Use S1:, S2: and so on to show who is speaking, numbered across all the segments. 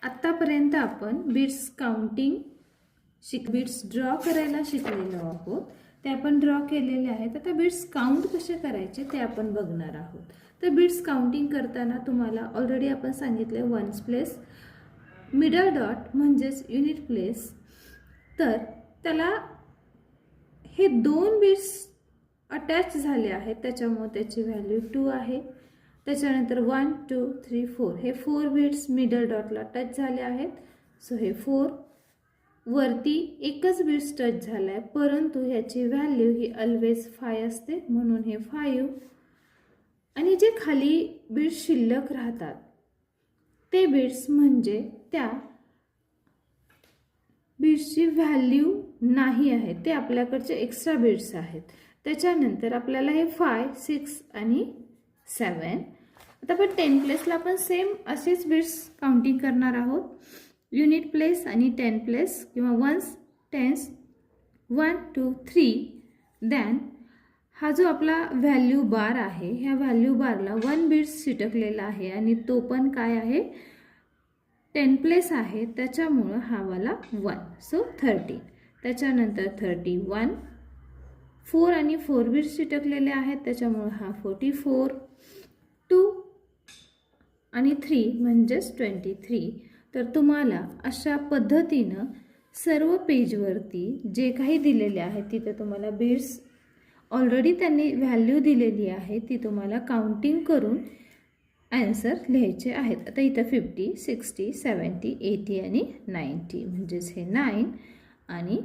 S1: आतापर्यंत आपण bits counting bits draw करायला शिकलेलो आहोत. ते आपण ड्रॉ केलेले आहेत. आता बिट्स काउंट कसे करायचे ते आपण बघणार आहोत. तर बिट्स काउंटिंग करताना तुम्हाला ऑलरेडी आपण सांगितले वन्स प्लेस, मिडल डॉट म्हणजेच युनिट प्लेस. तर त्याला हे दोन बिट्स अटॅच झाले आहेत त्याच्यामुळे त्याची व्हॅल्यू 2 आहे. त्याच्यानंतर 1 2 3 4 हे 4 बिट्स मिडल डॉटला टच झाले आहेत. सो हे 4. वरती एकच बिट्स टच झाला आहे परंतु ह्याची व्हॅल्यू ही ऑलवेज 5 असते म्हणून हे 5. आणि जे खाली बिट्स शिल्लक राहतात ते बिट्स म्हणजे त्या बिट्सची व्हॅल्यू नाही आहे, ते आपल्याकडचे एक्स्ट्रा बिट्स आहेत. त्याच्यानंतर आपल्याला हे 5 6 आणि 7. आता आपण 10 प्लेसला आपण सेम असेच बिट्स काउंटिंग करणार आहोत. युनिट प्लेस आणि 10 प्लेस किंवा वन्स टेन्स 1 2 3. देन हा जो आपला व्हॅल्यू बार आहे ह्या व्हॅल्यू बारला 1 बिट्स चिटकलेला आहे आणि तो पण काय आहे 10 प्लेस आहे त्याच्यामुळे हा वाला 1. सो 13. त्याच्यानंतर 31 4 आणि 4 बिट्स चिटकलेले आहेत त्याच्यामुळे हा 44. 2 आणि 3 म्हणजेच 23. तर तुम्हाला अशा पद्धतीनं सर्व पेजवरती जे काही दिलेले आहे तिथे तुम्हाला बिट्स ऑलरेडी त्यांनी व्हॅल्यू दिलेली आहे ती तुम्हाला काउंटिंग करून आन्सर लिहायचे आहेत. आता इथं 50 60 70 80 आणि 90 म्हणजेच हे 9 आणि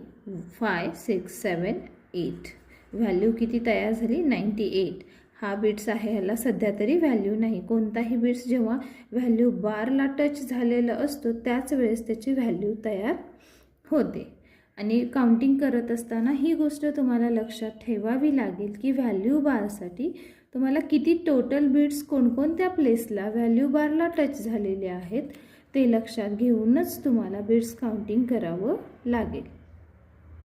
S1: 5 6 7 8. व्हॅल्यू किती तयार झाली 98. हा बिट्स आहे ह्याला सध्या तरी व्हॅल्यू नाही. कोणताही बिट्स जेव्हा व्हॅल्यू बारला टच झालेला असतो त्याच वेळेस त्याची व्हॅल्यू तयार होते. आणि काउंटिंग करत असताना ही गोष्ट तुम्हाला लक्षात ठेवावी लागेल की व्हॅल्यू बारसाठी तुम्हाला किती टोटल बिट्स कोणकोणत्या प्लेसला व्हॅल्यू बारला टच झालेले आहेत ते लक्षात घेऊनच तुम्हाला बिट्स काउंटिंग करावं लागेल.